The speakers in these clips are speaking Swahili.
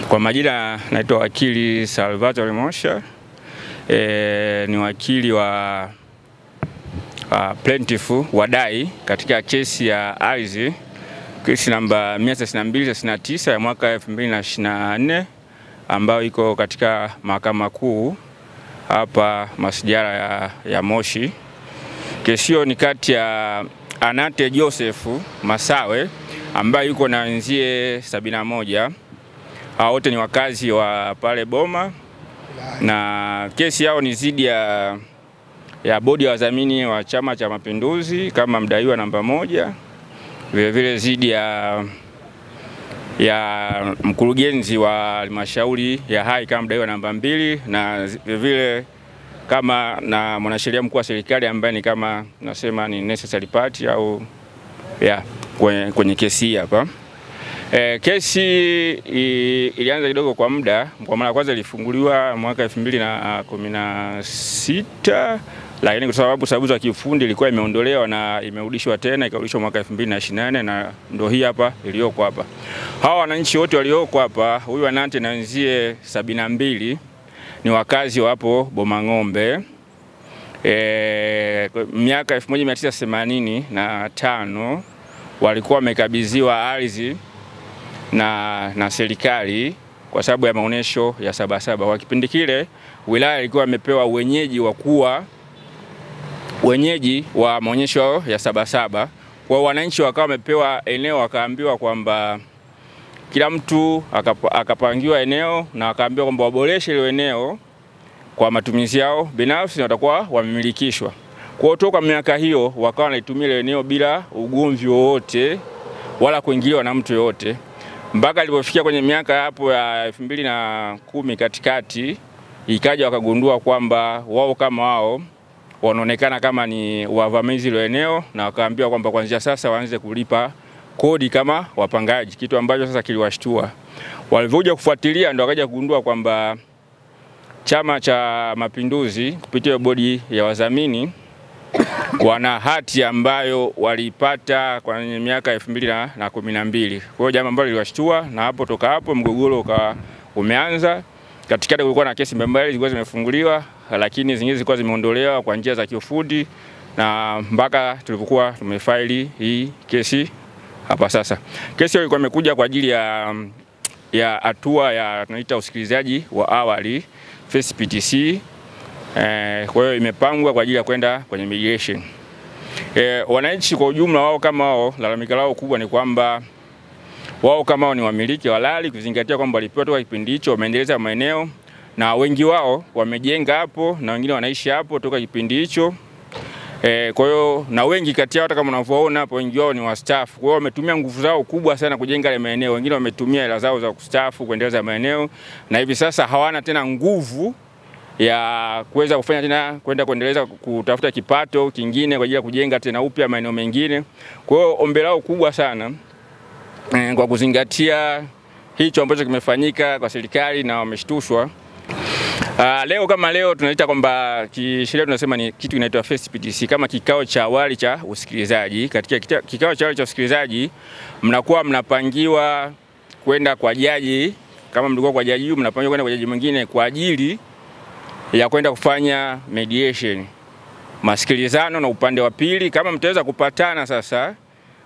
Kwa majina naitwa wakili Salvatore Mosha. Ni wakili wa plaintiff wadai katika kesi ya ardhi, kesi namba 192/99 ya mwaka 2024 ambayo iko katika Mahakama Kuu hapa Masijara ya Moshi. Kesi hiyo ni kati ya Anate Joseph Masawe ambaye yuko na wenzie 71. Hao wote ni wakazi wa pale Boma, na kesi yao ni dhidi ya bodi ya wadhamini wa Chama cha Mapinduzi kama mdaiwa namba 1, vile vile dhidi ya mkurugenzi wa halmashauri ya Hai kama mdaiwa namba 2, na vile vile kama na mwanasheria mkuu wa serikali ambaye ni kama nasema ni necessary party au kwenye kesi hapa. Kesi ilianza kidogo kwa muda. Kwa mara kwanza ilifunguliwa mwaka 2016, lakini kwa sababu za kiufundi ilikuwa imeondolewa na imerudishwa tena, ikarudishwa mwaka 2028, na ndio hii hapa iliyoko hapa. Hawa wananchi wote walioko hapa, huyu Anante na wenzie 72 ni wakazi wa hapo Boma Ng'ombe. Miaka 1985 walikuwa wamekabidhiwa ardhi na serikali kwa sababu ya maonesho ya Sabasaba. Kwa kipindi kile wilaya ilikuwa imepewa wenyeji wa maonesho ya Sabasaba. Kwa wananchi wakawa wamepewa eneo, wakaambiwa kwamba kila mtu akapangiwa eneo na akaambiwa kwamba waboreshe ile eneo kwa matumizi yao binafsi na watakuwa wamemilikishwa. Kwa toka miaka hiyo wakawa wanaitumia ile eneo bila ugomvi wowote wala kuingiliwa na mtu yote, mpaka alipofikia kwenye miaka hapo ya 2010 katikati, ikaja wakagundua kwamba wao kama wao wanaonekana kama ni wavamizi ile eneo, na wakaambiwa kwamba kuanzia sasa waanze kulipa kodi kama wapangaji, kitu ambacho sasa kiliwashtua. Walivyokuja kufuatilia ndio wakaja kugundua kwamba Chama cha Mapinduzi kupitia bodi ya wadhamini wana hati ambayo walipata kwenye miaka 2012. Kwa hiyo jambo ambalo liliwashtua, na hapo toka hapo mgogoro umeanza. Katikati kulikuwa na kesi mbalimbali zilikuwa zimefunguliwa, lakini zingine zilikuwa zimeondolewa kwa njia za kiufundi, na mpaka tulipokuwa tumefaili hii kesi hapa sasa. Kesi hiyo ilikuwa imekuja kwa ajili ya hatua ya tunaita usikilizaji wa awali, first PTC. Kwa hiyo imepangwa kwa ajili ya kwenda kwenye mediation. Wananchi kwa ujumla wao kama wao, lalamika lao kubwa ni kwamba wao kama wao ni wamiliki halali, kuzingatia kwamba walipewa toka kipindi hicho, wameendeleza maeneo na wengi wao wamejenga hapo na wengine wanaishi hapo toka kipindi hicho. Kwa hiyo na wengi kati yao hata kama unavyoona hapo, wengi wao ni wastaafu. Kwa hiyo wametumia nguvu zao kubwa sana kujenga ile maeneo, wengine wametumia hela zao za kustaafu kuendeleza maeneo, na hivi sasa hawana tena nguvu ya kuweza kufanya tena kwenda kuendeleza kutafuta kipato kingine kwa ajili ya kujenga tena upya maeneo mengine. Kwa hiyo ombi lao kubwa sana kwa kuzingatia hicho ambacho kimefanyika kwa serikali na wameshtushwa. Leo kama leo tunaita kwamba kisheria tunasema ni kitu kinaitwa first PTC, kama kikao cha awali cha usikilizaji. Katika kikao cha awali cha usikilizaji mnakuwa mnapangiwa kwenda kwa jaji. Kama mlikuwa kwa jaji huyu, mnapangiwa kwenda kwa jaji mwingine kwa ajili ya kwenda kufanya mediation, masikilizano na upande wa pili. Kama mtaweza kupatana sasa,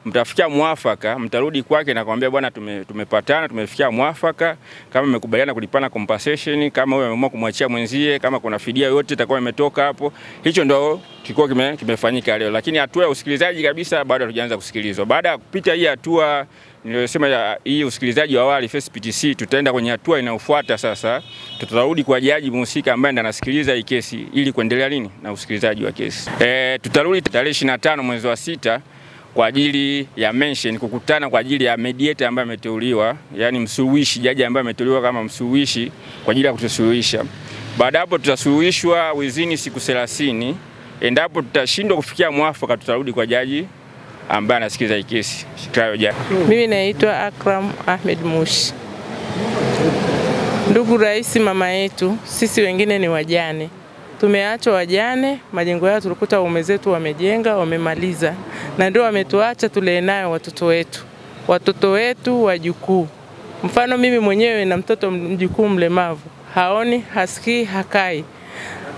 mtafikia mwafaka, mtarudi kwake na kumwambia bwana, tumepatana, tumefikia mwafaka, kama mmekubaliana kulipana compensation, kama wewe umeamua kumwachia mwenzie, kama kuna fidia yote itakuwa imetoka hapo. Hicho ndio kilikuwa kimefanyika leo, lakini hatua ya usikilizaji kabisa bado hatujaanza kusikilizwa. Baada ya kupita hii hatua nilisema hii usikilizaji wa awali first PTC, tutaenda kwenye hatua inayofuata sasa. Tutarudi kwa jaji mhusika ambaye ndiye anasikiliza hii kesi ili kuendelea na usikilizaji wa kesi. Tutarudi tarehe 25 mwezi wa 6 kwa ajili ya mention, kukutana kwa ajili ya mediator ambaye ameteuliwa, yani msuluhishi, jaji ambaye ameteuliwa kama msuluhishi kwa ajili ya kutusuluhisha. Baada hapo tutasuluhishwa within siku 30. Endapo tutashindwa kufikia mwafaka, tutarudi kwa jaji ambaye anasikiliza hii kesi. Mimi naitwa Akram Ahmed Mushi. Ndugu Rais, mama yetu, sisi wengine ni wajane. Tumeachwa wajane, majengo yao tulikuta waume zetu wamejenga, wamemaliza. Na ndio wametuacha tulee nayo watoto wetu wajukuu. Mfano mimi mwenyewe na mtoto mjukuu mlemavu, haoni, hasikii, hakai.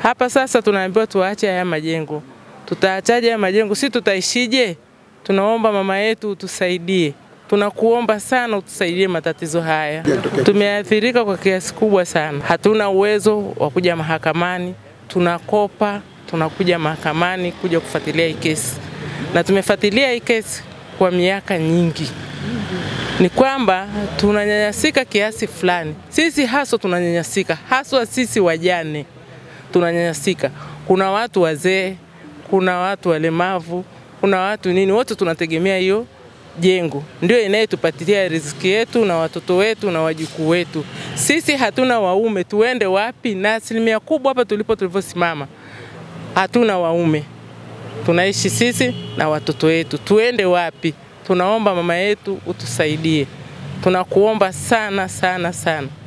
Hapa sasa tunaambiwa tuache haya majengo. Tutaachaje haya majengo? Si tutaishije? Tunaomba mama yetu utusaidie. Tunakuomba sana utusaidie matatizo haya. Tumeathirika kwa kiasi kubwa sana. Hatuna uwezo wa kuja mahakamani. Tunakopa, tunakuja mahakamani kuja kufuatilia hii kesi. Na tumefuatilia hii kesi kwa miaka nyingi. Ni kwamba tunanyanyasika kiasi fulani. Sisi haswa tunanyanyasika, haswa sisi wajane tunanyanyasika. Kuna watu wazee, kuna watu walemavu, kuna watu nini, wote tunategemea hiyo jengo. Ndio inayetupatia riziki yetu na watoto wetu na wajukuu wetu. Sisi hatuna waume, tuende wapi? Na asilimia kubwa hapa tulivyosimama, hatuna waume. Tunaishi sisi na watoto wetu. Tuende wapi? Tunaomba mama yetu utusaidie. Tunakuomba sana sana sana.